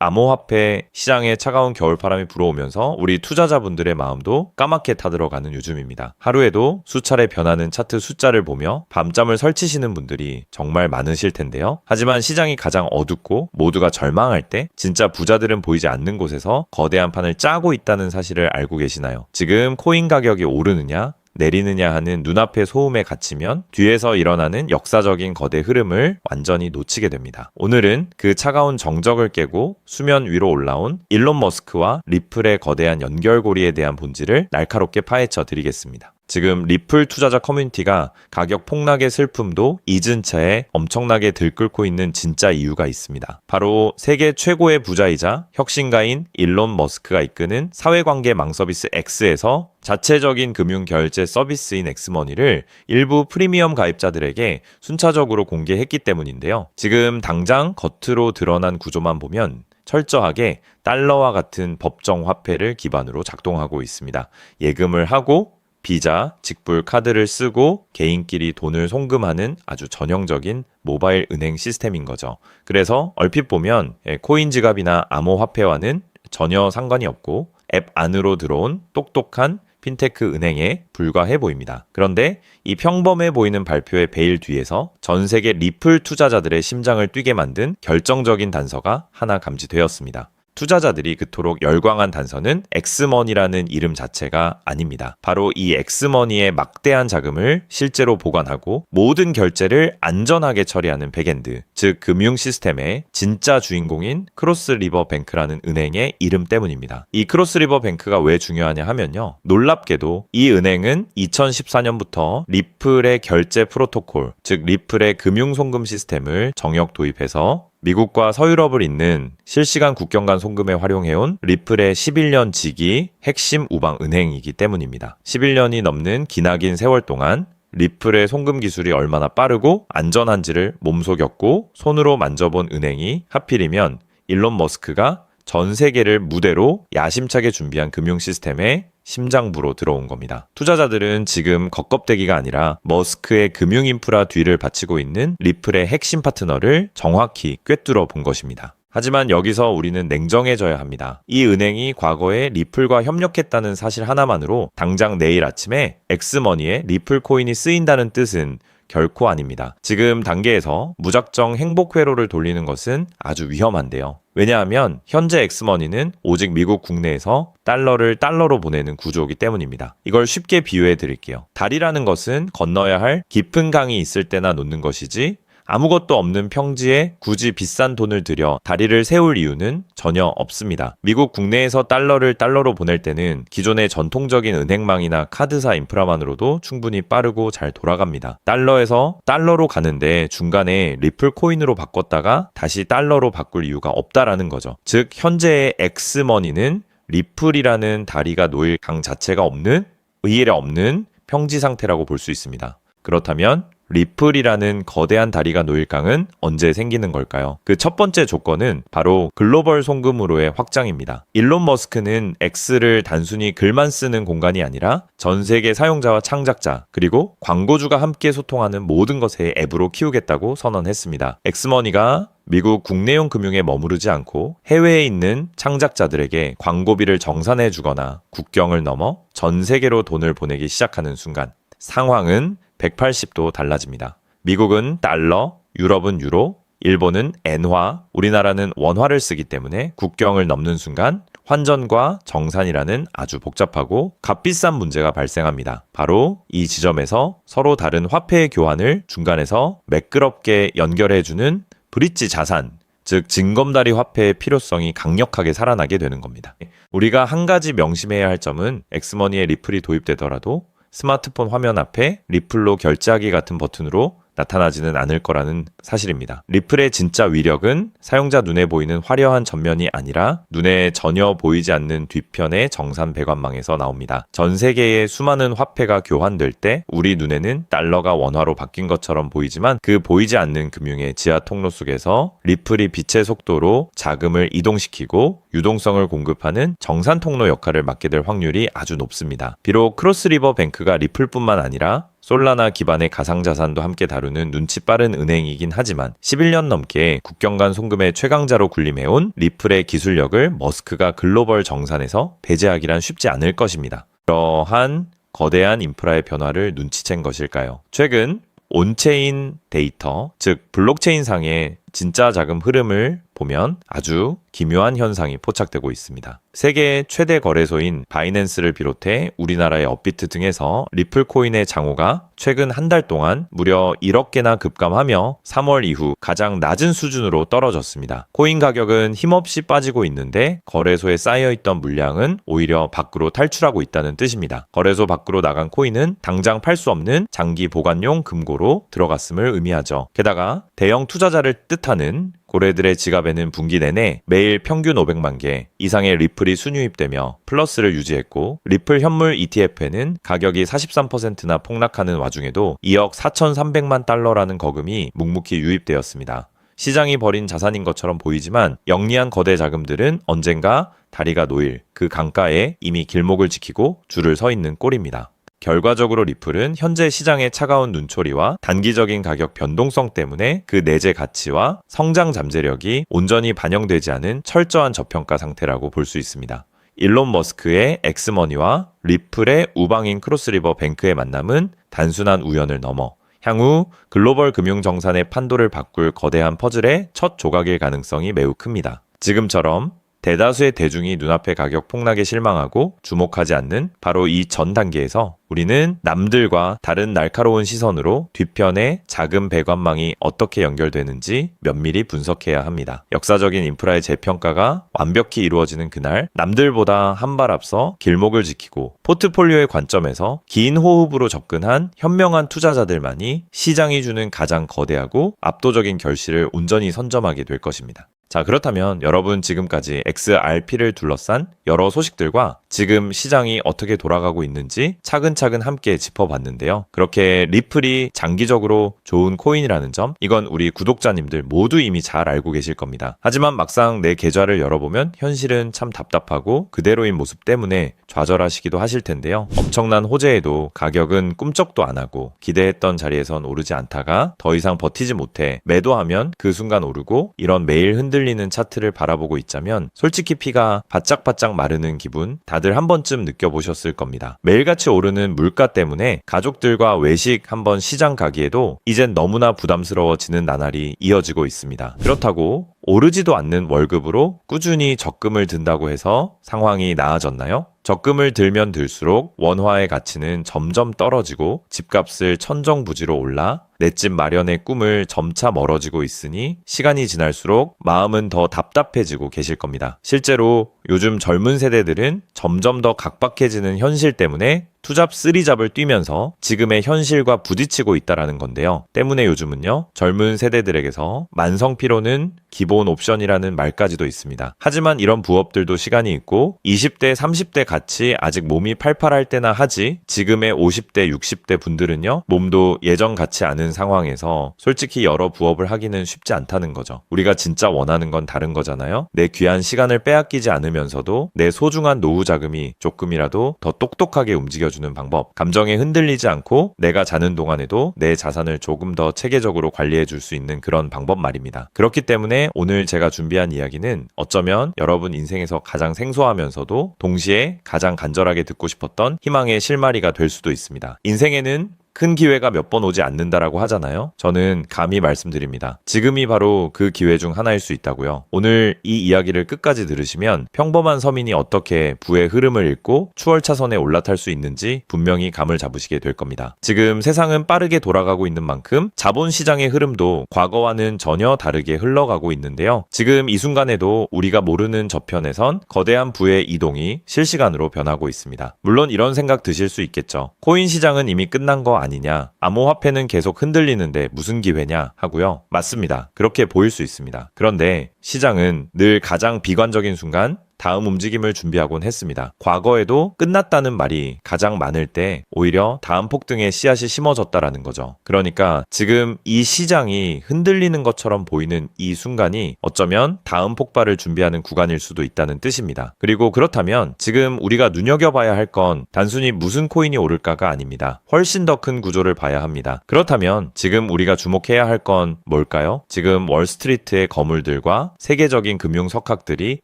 암호화폐 시장에 차가운 겨울바람이 불어오면서 우리 투자자분들의 마음도 까맣게 타들어가는 요즘입니다. 하루에도 수차례 변하는 차트 숫자를 보며 밤잠을 설치시는 분들이 정말 많으실 텐데요. 하지만 시장이 가장 어둡고 모두가 절망할 때 진짜 부자들은 보이지 않는 곳에서 거대한 판을 짜고 있다는 사실을 알고 계시나요? 지금 코인 가격이 오르느냐 내리느냐 하는 눈앞의 소음에 갇히면 뒤에서 일어나는 역사적인 거대 흐름을 완전히 놓치게 됩니다. 오늘은 그 차가운 정적을 깨고 수면 위로 올라온 일론 머스크와 리플의 거대한 연결고리에 대한 본질을 날카롭게 파헤쳐 드리겠습니다. 지금 리플 투자자 커뮤니티가 가격 폭락의 슬픔도 잊은 채 엄청나게 들끓고 있는 진짜 이유가 있습니다. 바로 세계 최고의 부자이자 혁신가인 일론 머스크가 이끄는 사회관계 망서비스 X에서 자체적인 금융 결제 서비스인 엑스머니를 일부 프리미엄 가입자들에게 순차적으로 공개했기 때문인데요. 지금 당장 겉으로 드러난 구조만 보면 철저하게 달러와 같은 법정 화폐를 기반으로 작동하고 있습니다. 예금을 하고 비자, 직불 카드를 쓰고 개인끼리 돈을 송금하는 아주 전형적인 모바일 은행 시스템인 거죠. 그래서 얼핏 보면 코인 지갑이나 암호화폐와는 전혀 상관이 없고 앱 안으로 들어온 똑똑한 핀테크 은행에 불과해 보입니다. 그런데 이 평범해 보이는 발표의 베일 뒤에서 전 세계 리플 투자자들의 심장을 뛰게 만든 결정적인 단서가 하나 감지되었습니다. 투자자들이 그토록 열광한 단서는 엑스머니라는 이름 자체가 아닙니다. 바로 이 엑스머니의 막대한 자금을 실제로 보관하고 모든 결제를 안전하게 처리하는 백엔드, 즉 금융 시스템의 진짜 주인공인 크로스리버뱅크라는 은행의 이름 때문입니다. 이 크로스리버뱅크가 왜 중요하냐 하면요. 놀랍게도 이 은행은 2014년부터 리플의 결제 프로토콜, 즉 리플의 금융송금 시스템을 정역 도입해서 미국과 서유럽을 잇는 실시간 국경 간 송금에 활용해온 리플의 11년 지기 핵심 우방 은행이기 때문입니다. 11년이 넘는 기나긴 세월 동안 리플의 송금 기술이 얼마나 빠르고 안전한지를 몸속였고 손으로 만져본 은행이 하필이면 일론 머스크가 전 세계를 무대로 야심차게 준비한 금융 시스템에 심장부로 들어온 겁니다. 투자자들은 지금 겉껍데기가 아니라 머스크의 금융 인프라 뒤를 바치고 있는 리플의 핵심 파트너를 정확히 꿰뚫어 본 것입니다. 하지만 여기서 우리는 냉정해져야 합니다. 이 은행이 과거에 리플과 협력했다는 사실 하나만으로 당장 내일 아침에 엑스머니에 리플 코인이 쓰인다는 뜻은 결코 아닙니다. 지금 단계에서 무작정 행복 회로를 돌리는 것은 아주 위험한데요. 왜냐하면 현재 엑스머니는 오직 미국 국내에서 달러를 달러로 보내는 구조이기 때문입니다. 이걸 쉽게 비유해 드릴게요. 다리라는 것은 건너야 할 깊은 강이 있을 때나 놓는 것이지 아무것도 없는 평지에 굳이 비싼 돈을 들여 다리를 세울 이유는 전혀 없습니다. 미국 국내에서 달러를 달러로 보낼 때는 기존의 전통적인 은행망이나 카드사 인프라만으로도 충분히 빠르고 잘 돌아갑니다. 달러에서 달러로 가는데 중간에 리플 코인으로 바꿨다가 다시 달러로 바꿀 이유가 없다라는 거죠. 즉 현재의 엑스머니는 리플이라는 다리가 놓일 강 자체가 없는 의일에 없는 평지 상태라고 볼 수 있습니다. 그렇다면 리플이라는 거대한 다리가 놓일 강은 언제 생기는 걸까요? 그 첫 번째 조건은 바로 글로벌 송금으로의 확장입니다. 일론 머스크는 X를 단순히 글만 쓰는 공간이 아니라 전 세계 사용자와 창작자 그리고 광고주가 함께 소통하는 모든 것의 앱으로 키우겠다고 선언했습니다. 엑스머니가 미국 국내용 금융에 머무르지 않고 해외에 있는 창작자들에게 광고비를 정산해 주거나 국경을 넘어 전 세계로 돈을 보내기 시작하는 순간 상황은 180도 달라집니다. 미국은 달러, 유럽은 유로, 일본은 엔화, 우리나라는 원화를 쓰기 때문에 국경을 넘는 순간 환전과 정산이라는 아주 복잡하고 값비싼 문제가 발생합니다. 바로 이 지점에서 서로 다른 화폐의 교환을 중간에서 매끄럽게 연결해주는 브릿지 자산, 즉 징검다리 화폐의 필요성이 강력하게 살아나게 되는 겁니다. 우리가 한 가지 명심해야 할 점은 엑스머니에 리플이 도입되더라도 스마트폰 화면 앞에 리플로 결제하기 같은 버튼으로 나타나지는 않을 거라는 사실입니다. 리플의 진짜 위력은 사용자 눈에 보이는 화려한 전면이 아니라 눈에 전혀 보이지 않는 뒤편의 정산 배관망에서 나옵니다. 전 세계의 수많은 화폐가 교환될 때 우리 눈에는 달러가 원화로 바뀐 것처럼 보이지만 그 보이지 않는 금융의 지하 통로 속에서 리플이 빛의 속도로 자금을 이동시키고 유동성을 공급하는 정산 통로 역할을 맡게 될 확률이 아주 높습니다. 비록 크로스리버 뱅크가 리플뿐만 아니라 솔라나 기반의 가상자산도 함께 다루는 눈치 빠른 은행이긴 하지만 11년 넘게 국경 간 송금의 최강자로 군림해온 리플의 기술력을 머스크가 글로벌 정산에서 배제하기란 쉽지 않을 것입니다. 그러한 거대한 인프라의 변화를 눈치챈 것일까요? 최근 온체인 데이터, 즉 블록체인상의 진짜 자금 흐름을 보면 아주 기묘한 현상이 포착되고 있습니다. 세계 최대 거래소인 바이낸스를 비롯해 우리나라의 업비트 등에서 리플 코인의 장호가 최근 한 달 동안 무려 1억 개나 급감하며 3월 이후 가장 낮은 수준으로 떨어졌습니다. 코인 가격은 힘없이 빠지고 있는데 거래소에 쌓여있던 물량은 오히려 밖으로 탈출하고 있다는 뜻입니다. 거래소 밖으로 나간 코인은 당장 팔 수 없는 장기 보관용 금고로 들어갔음을 의미하죠. 게다가 대형 투자자를 뜻하는 고래들의 지갑에는 분기 내내 매일 평균 500만 개 이상의 리플이 순유입되며 플러스를 유지했고, 리플 현물 ETF에는 가격이 43%나 폭락하는 와중에도 2억 4,300만 달러라는 거금이 묵묵히 유입되었습니다. 시장이 벌인 자산인 것처럼 보이지만 영리한 거대 자금들은 언젠가 다리가 놓일 그 강가에 이미 길목을 지키고 줄을 서 있는 꼴입니다. 결과적으로 리플은 현재 시장의 차가운 눈초리와 단기적인 가격 변동성 때문에 그 내재 가치와 성장 잠재력이 온전히 반영되지 않은 철저한 저평가 상태라고 볼 수 있습니다. 일론 머스크의 엑스머니와 리플의 우방인 크로스리버 뱅크의 만남은 단순한 우연을 넘어 향후 글로벌 금융 정산의 판도를 바꿀 거대한 퍼즐의 첫 조각일 가능성이 매우 큽니다. 지금처럼 대다수의 대중이 눈앞의 가격 폭락에 실망하고 주목하지 않는 바로 이 전 단계에서 우리는 남들과 다른 날카로운 시선으로 뒤편의 자금 배관망이 어떻게 연결되는지 면밀히 분석해야 합니다. 역사적인 인프라의 재평가가 완벽히 이루어지는 그날, 남들보다 한 발 앞서 길목을 지키고 포트폴리오의 관점에서 긴 호흡으로 접근한 현명한 투자자들만이 시장이 주는 가장 거대하고 압도적인 결실을 온전히 선점하게 될 것입니다. 자, 그렇다면 여러분 지금까지 XRP를 둘러싼 여러 소식들과 지금 시장이 어떻게 돌아가고 있는지 차근차근 함께 짚어봤는데요. 그렇게 리플이 장기적으로 좋은 코인이라는 점, 이건 우리 구독자님들 모두 이미 잘 알고 계실 겁니다. 하지만 막상 내 계좌를 열어보면 현실은 참 답답하고 그대로인 모습 때문에 좌절하시기도 하실 텐데요. 엄청난 호재에도 가격은 꿈쩍도 안 하고 기대했던 자리에선 오르지 않다가 더 이상 버티지 못해 매도하면 그 순간 오르고, 이런 매일 흔들리는 차트를 바라보고 있자면 솔직히 피가 바짝바짝 마르는 기분 다들 한 번쯤 느껴보셨을 겁니다. 매일같이 오르는 물가 때문에 가족들과 외식 한번 시장 가기에도 이젠 너무나 부담스러워지는 나날이 이어지고 있습니다. 그렇다고 오르지도 않는 월급으로 꾸준히 적금을 든다고 해서 상황이 나아졌나요? 적금을 들면 들수록 원화의 가치는 점점 떨어지고 집값을 천정부지로 올라 내 집 마련의 꿈을 점차 멀어지고 있으니 시간이 지날수록 마음은 더 답답해지고 계실 겁니다. 실제로 요즘 젊은 세대들은 점점 더 각박해지는 현실 때문에 투잡 쓰리잡을 뛰면서 지금의 현실과 부딪히고 있다라는 건데요. 때문에 요즘은요, 젊은 세대들에게서 만성피로는 기본 옵션이라는 말까지도 있습니다. 하지만 이런 부업들도 시간이 있고 20대, 30대 같이 아직 몸이 팔팔할 때나 하지, 지금의 50대, 60대 분들은요, 몸도 예전 같지 않은 상황에서 솔직히 여러 부업을 하기는 쉽지 않다는 거죠. 우리가 진짜 원하는 건 다른 거잖아요. 내 귀한 시간을 빼앗기지 않으면서도 내 소중한 노후 자금이 조금이라도 더 똑똑하게 움직여주는 방법, 감정에 흔들리지 않고 내가 자는 동안에도 내 자산을 조금 더 체계적으로 관리해 줄 수 있는 그런 방법 말입니다. 그렇기 때문에 오늘 제가 준비한 이야기는 어쩌면 여러분 인생에서 가장 생소하면서도 동시에 가장 간절하게 듣고 싶었던 희망의 실마리가 될 수도 있습니다. 인생에는 큰 기회가 몇 번 오지 않는다라고 하잖아요. 저는 감히 말씀드립니다. 지금이 바로 그 기회 중 하나일 수 있다고요. 오늘 이 이야기를 끝까지 들으시면 평범한 서민이 어떻게 부의 흐름을 읽고 추월차선에 올라탈 수 있는지 분명히 감을 잡으시게 될 겁니다. 지금 세상은 빠르게 돌아가고 있는 만큼 자본시장의 흐름도 과거와는 전혀 다르게 흘러가고 있는데요. 지금 이 순간에도 우리가 모르는 저편에선 거대한 부의 이동이 실시간으로 변하고 있습니다. 물론 이런 생각 드실 수 있겠죠. 코인 시장은 이미 끝난 거 아니냐, 암호화폐는 계속 흔들리는데 무슨 기회냐 하고요. 맞습니다. 그렇게 보일 수 있습니다. 그런데 시장은 늘 가장 비관적인 순간 다음 움직임을 준비하곤 했습니다. 과거에도 끝났다는 말이 가장 많을 때 오히려 다음 폭등의 씨앗이 심어졌다라는 거죠. 그러니까 지금 이 시장이 흔들리는 것처럼 보이는 이 순간이 어쩌면 다음 폭발을 준비하는 구간일 수도 있다는 뜻입니다. 그리고 그렇다면 지금 우리가 눈여겨봐야 할 건 단순히 무슨 코인이 오를까가 아닙니다. 훨씬 더 큰 구조를 봐야 합니다. 그렇다면 지금 우리가 주목해야 할 건 뭘까요? 지금 월스트리트의 거물들과 세계적인 금융 석학들이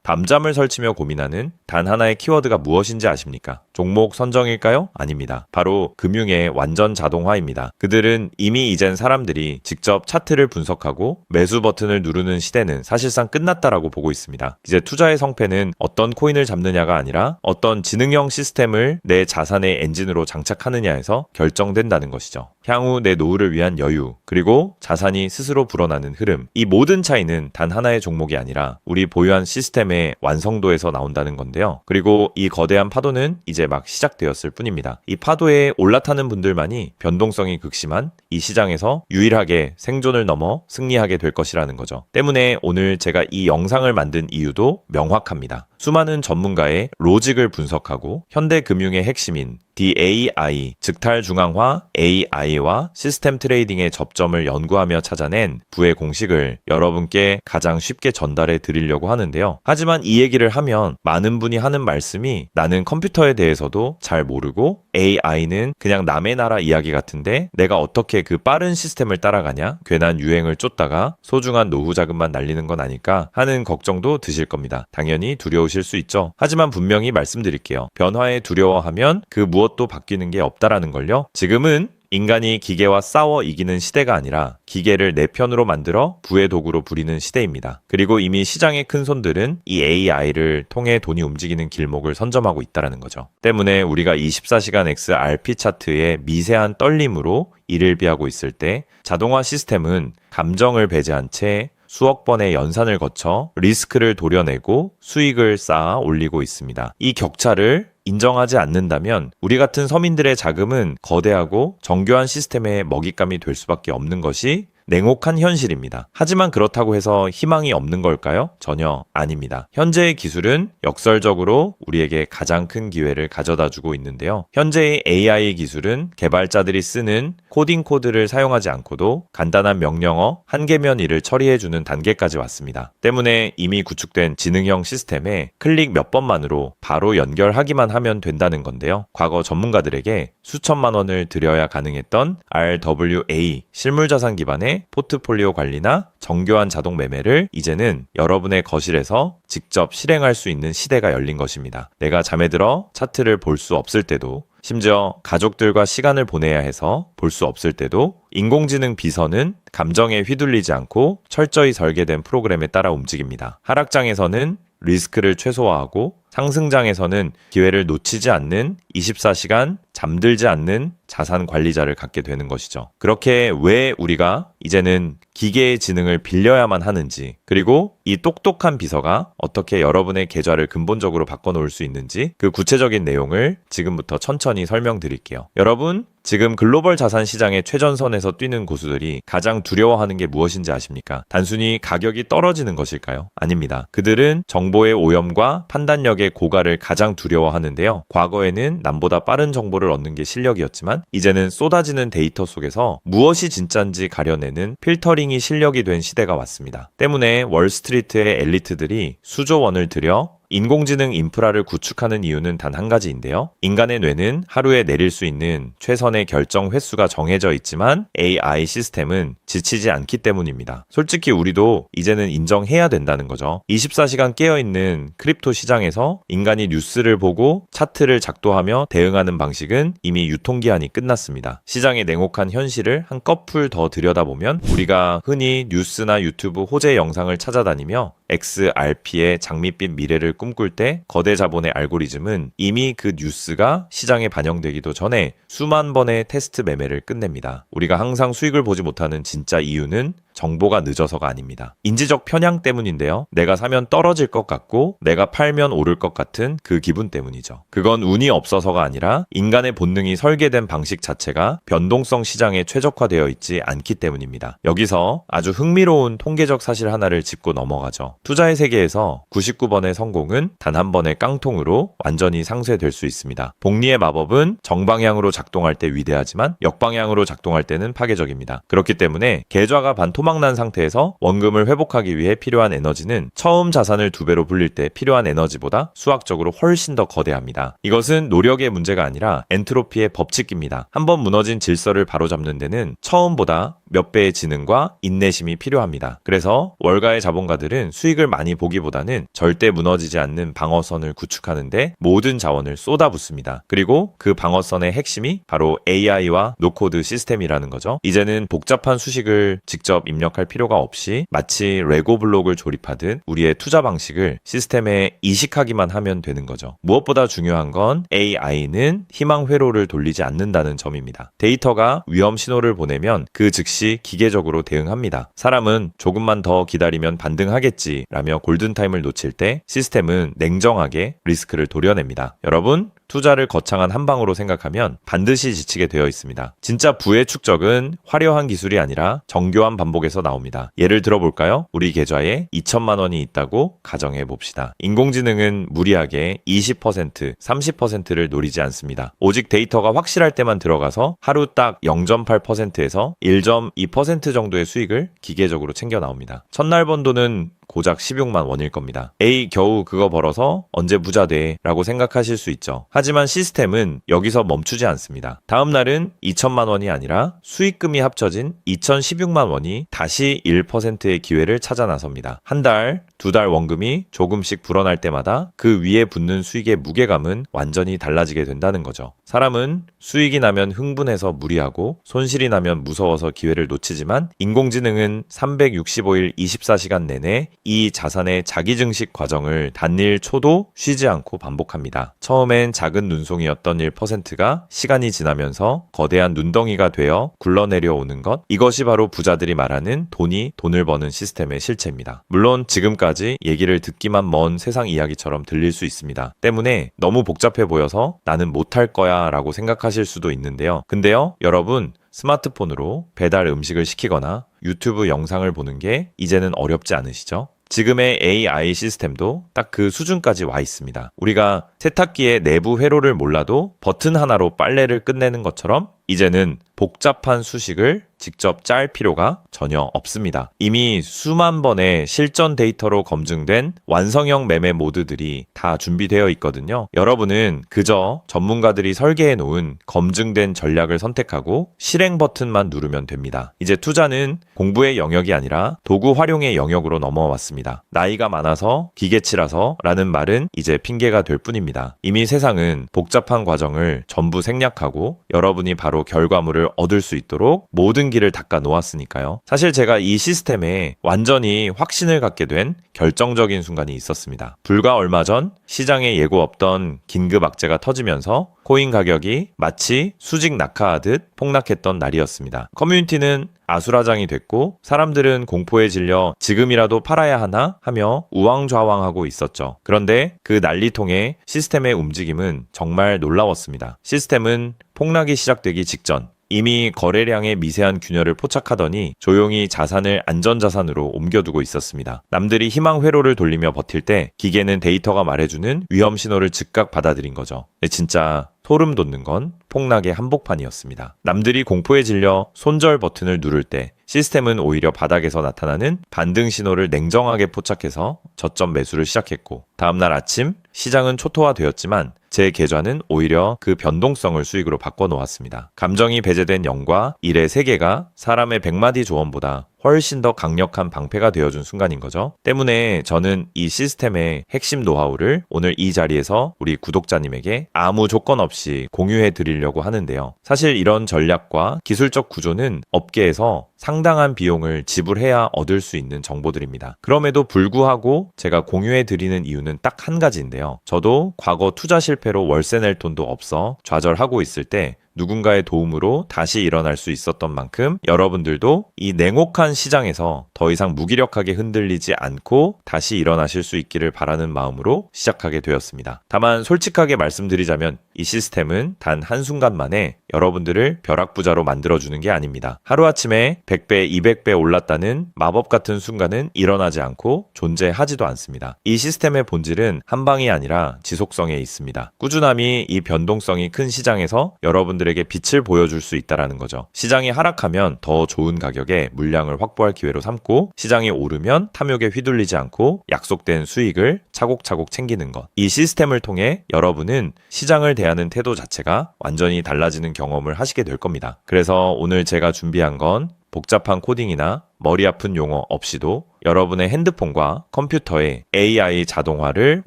밤잠을 설치며 고민하는 단 하나의 키워드가 무엇인지 아십니까? 종목 선정일까요? 아닙니다. 바로 금융의 완전 자동화입니다. 그들은 이미 이젠 사람들이 직접 차트를 분석하고 매수 버튼을 누르는 시대는 사실상 끝났다라고 보고 있습니다. 이제 투자의 성패는 어떤 코인을 잡느냐가 아니라 어떤 지능형 시스템을 내 자산의 엔진으로 장착하느냐에서 결정된다는 것이죠. 향후 내 노후를 위한 여유, 그리고 자산이 스스로 불어나는 흐름, 이 모든 차이는 단 하나의 종목이 아니라 우리 보유한 시스템의 완성도에서 나온다는 건데요. 그리고 이 거대한 파도는 이제 막 시작되었을 뿐입니다. 이 파도에 올라타는 분들만이 변동성이 극심한 이 시장에서 유일하게 생존을 넘어 승리하게 될 것이라는 거죠. 때문에 오늘 제가 이 영상을 만든 이유도 명확합니다. 수많은 전문가의 로직을 분석하고 현대 금융의 핵심인 DAI, 즉탈중앙화 AI와 시스템 트레이딩의 접점을 연구하며 찾아낸 부의 공식을 여러분께 가장 쉽게 전달해 드리려고 하는데요. 하지만 이 얘기를 하면 많은 분이 하는 말씀이 나는 컴퓨터에 대해서도 잘 모르고 AI는 그냥 남의 나라 이야기 같은데 내가 어떻게 그 빠른 시스템을 따라가냐? 괜한 유행을 쫓다가 소중한 노후 자금만 날리는 건 아닐까 하는 걱정도 드실 겁니다. 당연히 두려우실 수 있죠. 하지만 분명히 말씀드릴게요. 변화에 두려워하면 그 무엇도 바뀌는 게 없다라는 걸요. 지금은 인간이 기계와 싸워 이기는 시대가 아니라 기계를 내 편으로 만들어 부의 도구로 부리는 시대입니다. 그리고 이미 시장의 큰 손들은 이 AI를 통해 돈이 움직이는 길목을 선점하고 있다는 거죠. 때문에 우리가 24시간 XRP 차트의 미세한 떨림으로 이를 비하고 있을 때 자동화 시스템은 감정을 배제한 채 수억 번의 연산을 거쳐 리스크를 도려내고 수익을 쌓아 올리고 있습니다. 이 격차를 인정하지 않는다면 우리 같은 서민들의 자금은 거대하고 정교한 시스템의 먹잇감이 될 수밖에 없는 것이 냉혹한 현실입니다. 하지만 그렇다고 해서 희망이 없는 걸까요? 전혀 아닙니다. 현재의 기술은 역설적으로 우리에게 가장 큰 기회를 가져다주고 있는데요. 현재의 AI 기술은 개발자들이 쓰는 코딩 코드를 사용하지 않고도 간단한 명령어 한 개면 일을 처리해주는 단계까지 왔습니다. 때문에 이미 구축된 지능형 시스템에 클릭 몇 번만으로 바로 연결하기만 하면 된다는 건데요. 과거 전문가들에게 수천만 원을 들여야 가능했던 RWA 실물자산 기반의 포트폴리오 관리나 정교한 자동 매매를 이제는 여러분의 거실에서 직접 실행할 수 있는 시대가 열린 것입니다. 내가 잠에 들어 차트를 볼 수 없을 때도, 심지어 가족들과 시간을 보내야 해서 볼 수 없을 때도 인공지능 비서는 감정에 휘둘리지 않고 철저히 설계된 프로그램에 따라 움직입니다. 하락장에서는 리스크를 최소화하고 상승장에서는 기회를 놓치지 않는 24시간 잠들지 않는 자산 관리자를 갖게 되는 것이죠. 그렇게 왜 우리가 이제는 기계의 지능을 빌려야만 하는지, 그리고 이 똑똑한 비서가 어떻게 여러분의 계좌를 근본적으로 바꿔놓을 수 있는지 그 구체적인 내용을 지금부터 천천히 설명드릴게요. 여러분, 지금 글로벌 자산 시장의 최전선에서 뛰는 고수들이 가장 두려워하는 게 무엇인지 아십니까? 단순히 가격이 떨어지는 것일까요? 아닙니다. 그들은 정보의 오염과 판단력의 고갈을 가장 두려워하는데요. 과거에는 남보다 빠른 정보를 얻는 게 실력이었지만 이제는 쏟아지는 데이터 속에서 무엇이 진짜인지 가려내는 필터링이 실력이 된 시대가 왔습니다. 때문에 월스트리트의 엘리트들이 수조 원을 들여 인공지능 인프라를 구축하는 이유는 단 한 가지인데요. 인간의 뇌는 하루에 내릴 수 있는 최선의 결정 횟수가 정해져 있지만 AI 시스템은 지치지 않기 때문입니다. 솔직히 우리도 이제는 인정해야 된다는 거죠. 24시간 깨어있는 크립토 시장에서 인간이 뉴스를 보고 차트를 작도하며 대응하는 방식은 이미 유통기한이 끝났습니다. 시장의 냉혹한 현실을 한꺼풀 더 들여다보면 우리가 흔히 뉴스나 유튜브 호재 영상을 찾아다니며 XRP의 장밋빛 미래를 꿈꿀 때 거대 자본의 알고리즘은 이미 그 뉴스가 시장에 반영되기도 전에 수만 번의 테스트 매매를 끝냅니다. 우리가 항상 수익을 보지 못하는 진짜 이유는 정보가 늦어서가 아닙니다. 인지적 편향 때문인데요. 내가 사면 떨어질 것 같고 내가 팔면 오를 것 같은 그 기분 때문이죠. 그건 운이 없어서가 아니라 인간의 본능이 설계된 방식 자체가 변동성 시장에 최적화되어 있지 않기 때문입니다. 여기서 아주 흥미로운 통계적 사실 하나를 짚고 넘어가죠. 투자의 세계에서 99번의 성공은 단 한 번의 깡통으로 완전히 상쇄될 수 있습니다. 복리의 마법은 정방향으로 작동할 때 위대하지만 역방향으로 작동할 때는 파괴적입니다. 그렇기 때문에 계좌가 반토막난 상태에서 원금을 회복하기 위해 필요한 에너지는 처음 자산을 2배로 불릴 때 필요한 에너지보다 수학적으로 훨씬 더 거대합니다. 이것은 노력의 문제가 아니라 엔트로피의 법칙입니다. 한번 무너진 질서를 바로잡는 데는 처음보다 몇 배의 지능과 인내심이 필요합니다. 그래서 월가의 자본가들은 수익을 많이 보기보다는 절대 무너지지 않는 방어선을 구축하는데 모든 자원을 쏟아붓습니다. 그리고 그 방어선의 핵심이 바로 AI와 노코드 시스템이라는 거죠. 이제는 복잡한 수식을 직접 입력할 필요가 없이 마치 레고 블록을 조립하듯 우리의 투자 방식을 시스템에 이식하기만 하면 되는 거죠. 무엇보다 중요한 건 AI는 희망 회로를 돌리지 않는다는 점입니다. 데이터가 위험 신호를 보내면 그 즉시 기계적으로 대응합니다. 사람은 조금만 더 기다리면 반등하겠지 라며 골든타임을 놓칠 때 시스템은 냉정하게 리스크를 도려냅니다. 여러분, 투자를 거창한 한방으로 생각하면 반드시 지치게 되어 있습니다. 진짜 부의 축적은 화려한 기술이 아니라 정교한 반복에서 나옵니다. 예를 들어볼까요? 우리 계좌에 2천만 원이 있다고 가정해 봅시다. 인공지능은 무리하게 20%, 30%를 노리지 않습니다. 오직 데이터가 확실할 때만 들어가서 하루 딱 0.8%에서 1.2% 정도의 수익을 기계적으로 챙겨 나옵니다. 첫날 번 돈은 고작 16만 원일 겁니다. 에이, 겨우 그거 벌어서 언제 부자 돼? 라고 생각하실 수 있죠. 하지만 시스템은 여기서 멈추지 않습니다. 다음 날은 2천만 원이 아니라 수익금이 합쳐진 2,016만 원이 다시 1%의 기회를 찾아 나섭니다. 한 달, 2달 원금이 조금씩 불어날 때마다 그 위에 붙는 수익의 무게감은 완전히 달라지게 된다는 거죠. 사람은 수익이 나면 흥분해서 무리하고 손실이 나면 무서워서 기회를 놓치지만 인공지능은 365일 24시간 내내 이 자산의 자기 증식 과정을 단일 초도 쉬지 않고 반복합니다. 처음엔 작은 눈송이였던 1%가 시간이 지나면서 거대한 눈덩이가 되어 굴러내려오는 것, 이것이 바로 부자들이 말하는 돈이 돈을 버는 시스템의 실체입니다. 물론 지금까지 얘기를 듣기만 먼 세상 이야기처럼 들릴 수 있습니다. 때문에 너무 복잡해 보여서 나는 못할 거야 라고 생각하실 수도 있는데요. 근데요, 여러분, 스마트폰으로 배달 음식을 시키거나 유튜브 영상을 보는 게 이제는 어렵지 않으시죠? 지금의 AI 시스템도 딱 그 수준까지 와 있습니다. 우리가 세탁기의 내부 회로를 몰라도 버튼 하나로 빨래를 끝내는 것처럼 이제는 복잡한 수식을 직접 짤 필요가 전혀 없습니다. 이미 수만 번의 실전 데이터로 검증된 완성형 매매 모드들이 다 준비되어 있거든요. 여러분은 그저 전문가들이 설계해 놓은 검증된 전략을 선택하고 실행 버튼만 누르면 됩니다. 이제 투자는 공부의 영역이 아니라 도구 활용의 영역으로 넘어왔습니다. 나이가 많아서 기계치라서 라는 말은 이제 핑계가 될 뿐입니다. 이미 세상은 복잡한 과정을 전부 생략하고 여러분이 바로 결과물을 얻을 수 있도록 모든 길을 닦아 놓았으니까요. 사실 제가 이 시스템에 완전히 확신을 갖게 된 결정적인 순간이 있었습니다. 불과 얼마 전 시장에 예고 없던 긴급 악재가 터지면서 코인 가격이 마치 수직 낙하하듯 폭락했던 날이었습니다. 커뮤니티는 아수라장이 됐고 사람들은 공포에 질려 지금이라도 팔아야 하나 하며 우왕좌왕하고 있었죠. 그런데 그 난리통의 시스템의 움직임은 정말 놀라웠습니다. 시스템은 폭락이 시작되기 직전 이미 거래량의 미세한 균열을 포착하더니 조용히 자산을 안전자산으로 옮겨두고 있었습니다. 남들이 희망 회로를 돌리며 버틸 때 기계는 데이터가 말해주는 위험 신호를 즉각 받아들인 거죠. 진짜 소름 돋는 건 폭락의 한복판이었습니다. 남들이 공포에 질려 손절 버튼을 누를 때 시스템은 오히려 바닥에서 나타나는 반등 신호를 냉정하게 포착해서 저점 매수를 시작했고 다음날 아침 시장은 초토화되었지만 제 계좌는 오히려 그 변동성을 수익으로 바꿔놓았습니다. 감정이 배제된 0과 1의 세계가 사람의 100마디 조언보다 훨씬 더 강력한 방패가 되어준 순간인 거죠. 때문에 저는 이 시스템의 핵심 노하우를 오늘 이 자리에서 우리 구독자님에게 아무 조건 없이 공유해 드리려고 하는데요. 사실 이런 전략과 기술적 구조는 업계에서 상당한 비용을 지불해야 얻을 수 있는 정보들입니다. 그럼에도 불구하고 제가 공유해 드리는 이유는 딱 한 가지인데요. 저도 과거 투자 실패로 월세 낼 돈도 없어 좌절하고 있을 때 누군가의 도움으로 다시 일어날 수 있었던 만큼 여러분들도 이 냉혹한 시장에서 더 이상 무기력하게 흔들리지 않고 다시 일어나실 수 있기를 바라는 마음으로 시작하게 되었습니다. 다만 솔직하게 말씀드리자면 이 시스템은 단 한순간 만에 여러분들을 벼락부자로 만들어주는 게 아닙니다. 하루아침에 100배, 200배 올랐다는 마법 같은 순간은 일어나지 않고 존재하지도 않습니다. 이 시스템의 본질은 한 방이 아니라 지속성에 있습니다. 꾸준함이 이 변동성이 큰 시장에서 여러분들에게 빛을 보여줄 수 있다는 거죠. 시장이 하락하면 더 좋은 가격에 물량을 확보할 기회로 삼고 시장이 오르면 탐욕에 휘둘리지 않고 약속된 수익을 차곡차곡 챙기는 것. 이 시스템을 통해 여러분은 시장을 대하는 태도 자체가 완전히 달라지는 경험을 하시게 될 겁니다. 그래서 오늘 제가 준비한 건 복잡한 코딩이나 머리 아픈 용어 없이도 여러분의 핸드폰과 컴퓨터에 AI 자동화를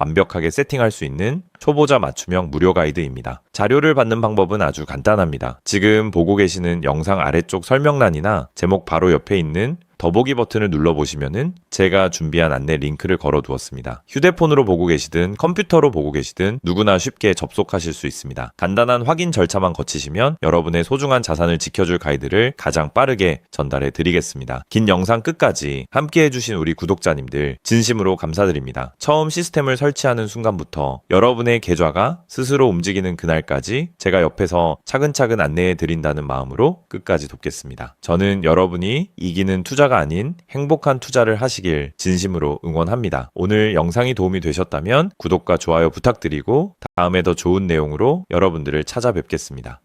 완벽하게 세팅할 수 있는 초보자 맞춤형 무료 가이드입니다. 자료를 받는 방법은 아주 간단합니다. 지금 보고 계시는 영상 아래쪽 설명란이나 제목 바로 옆에 있는 더보기 버튼을 눌러보시면은 제가 준비한 안내 링크를 걸어두었습니다. 휴대폰으로 보고 계시든 컴퓨터로 보고 계시든 누구나 쉽게 접속하실 수 있습니다. 간단한 확인 절차만 거치시면 여러분의 소중한 자산을 지켜줄 가이드를 가장 빠르게 전달해 드리겠습니다. 긴 영상 끝까지 함께 해주신 우리 구독자님들 진심으로 감사드립니다. 처음 시스템을 설치하는 순간부터 여러분의 계좌가 스스로 움직이는 그날까지 제가 옆에서 차근차근 안내해 드린다는 마음으로 끝까지 돕겠습니다. 저는 여러분이 이기는 투자가 아닌 행복한 투자를 하시길 진심으로 응원합니다. 오늘 영상이 도움이 되셨다면 구독과 좋아요 부탁드리고 다음에 더 좋은 내용으로 여러분들을 찾아뵙겠습니다.